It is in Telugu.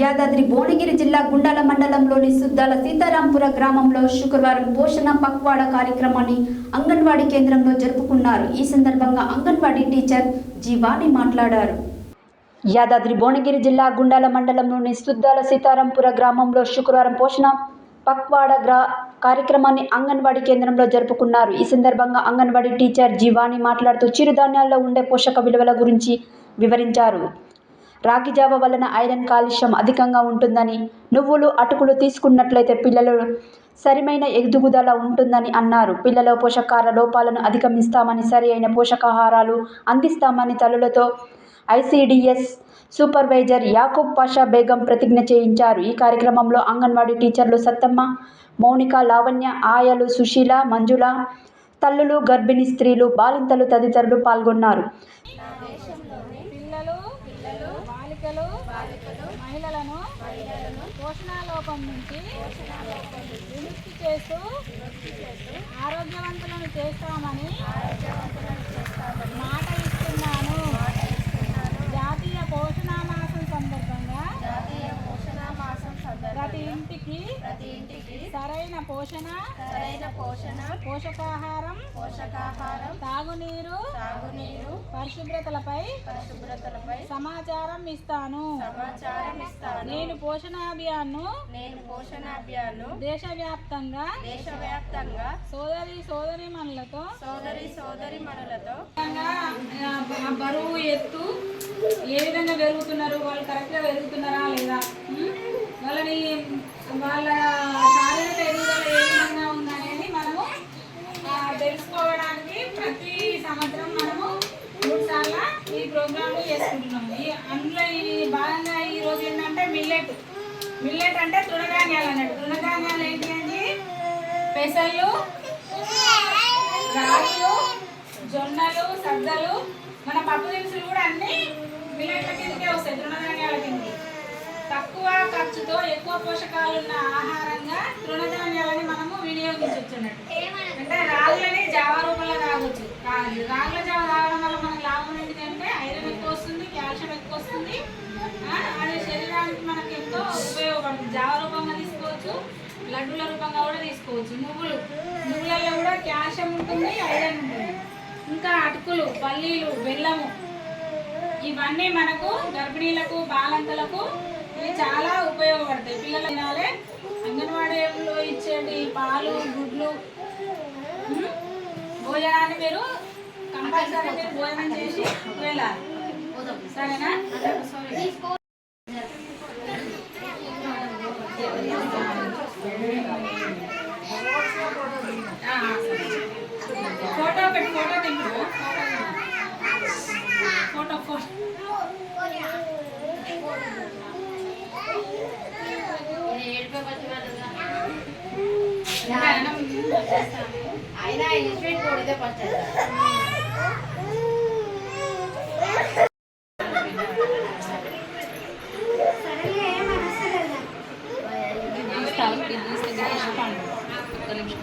యాదాద్రి భువనగిరి జిల్లా గుండాల మండలంలోని సుద్దాల సీతారాంపుర గ్రామంలో శుక్రవారం పోషణ పక్వాడ కార్యక్రమాన్ని అంగన్వాడీ కేంద్రంలో జరుపుకున్నారు. ఈ సందర్భంగా అంగన్వాడీ టీచర్ జీవాని మాట్లాడారు. యాదాద్రి భువనగిరి జిల్లా గుండాల మండలంలోని సుద్దాల సీతారాంపుర గ్రామంలో శుక్రవారం పోషణ పక్వాడ కార్యక్రమాన్ని అంగన్వాడీ కేంద్రంలో జరుపుకున్నారు. ఈ సందర్భంగా అంగన్వాడీ టీచర్ జీవాని మాట్లాడుతూ చిరుధాన్యాల్లో ఉండే పోషక విలువల గురించి వివరించారు. రాగి జావ వలన ఐరన్ కాల్షియం అధికంగా ఉంటుందని, నువ్వులు అటుకులు తీసుకున్నట్లయితే పిల్లలు సరైన ఎదుగుదల ఉంటుందని అన్నారు. పిల్లల పోషకాహార లోపాలను అధిగమిస్తామని, సరి అయిన పోషకాహారాలు అందిస్తామని తల్లులతో ఐసిడిఎస్ సూపర్వైజర్ యాకూబ్ పాషా బేగం ప్రతిజ్ఞ చేయించారు. ఈ కార్యక్రమంలో అంగన్వాడీ టీచర్లు సత్తమ్మ, మౌనిక, లావణ్య, ఆయలు, సుశీల, మంజుల, తల్లులు, గర్భిణీ స్త్రీలు, బాలింతలు తదితరులు పాల్గొన్నారు. మహిళలను పోషణలోపం నుంచి విముక్తి చేస్తూ ఆరోగ్యవంతులను చేస్తామని మాట ఇస్తున్నాను. జాతీయ పోషణ మాసం సందర్భంగా ప్రతి ఇంటికి సరైన పోషణ, పోషకాహారం, తాగునీరు, పరిశుభ్రతలపై సమాచారం ఇస్తాను. నేను పోషణ అభియాన్ను దేశవ్యాప్తంగా సోదరీమణులతో బరువు ఎత్తు ఏ విధంగా పెరుగుతున్నారు, వాళ్ళు కరెక్ట్గా పెరుగుతున్నారా లేదా, వాళ్ళ శారీరక ఎదుగుదల ఏ విధంగా ఉందనేది మనము తెలుసుకోవడానికి ప్రతి సంవత్సరం మనము 3 సార్లు ఈ ప్రోగ్రాంలు చేసుకుంటున్నాము. అందులో ఈ భాగంగా ఈరోజు ఏంటంటే మిల్లెట్ అంటే తృణధాన్యాలు అన్నట్టు. తృణధాన్యాలు ఏంటి అంటే పెసలు, రాగులు, జొన్నలు, సద్దలు, మన పప్పు దినుసులు కూడా అన్ని మిల్లెట్ల కిందకే వస్తాయి, తృణధాన్యాల కిందకి. తక్కువ ఖర్చుతో ఎక్కువ పోషకాలు ఉన్న ఆహారంగా తృణధాన్యాలని మనము వినియోగించవచ్చు అన్నట్టు. అంటే రాగులని జావ రూపంలో తాగొచ్చు. రాగుల జావ తాగడం వల్ల మనకు లాభం ఏంటంటే ఐరన్ ఎక్కువ వస్తుంది, కాల్షియం ఎక్కువ వస్తుంది. అది శరీరానికి మనకు ఎంతో ఉపయోగపడుతుంది. జావ రూపంగా తీసుకోవచ్చు, లడ్డుల రూపంగా కూడా తీసుకోవచ్చు. నువ్వులలో కూడా కాల్షియం ఉంటుంది, ఐరన్ ఉంటుంది. ఇంకా అటుకులు, పల్లీలు, బెల్లము, ఇవన్నీ మనకు గర్భిణీలకు, బాలంతలకు ఇవి చాలా ఉపయోగపడతాయి. పిల్లలు తినాలి. అంగన్వాడీలో ఇచ్చేటి పాలు, గుడ్లు, భోజనాన్ని మీరు కంపల్సరీ మీరు భోజనం చేసి వెళ్ళాలి. సరేనా? ఫోటో తింటు ఫోటో అయినా ఇన్స్పెక్ట్ కొడితే పడుతుంది. ఒక్క నిమిషం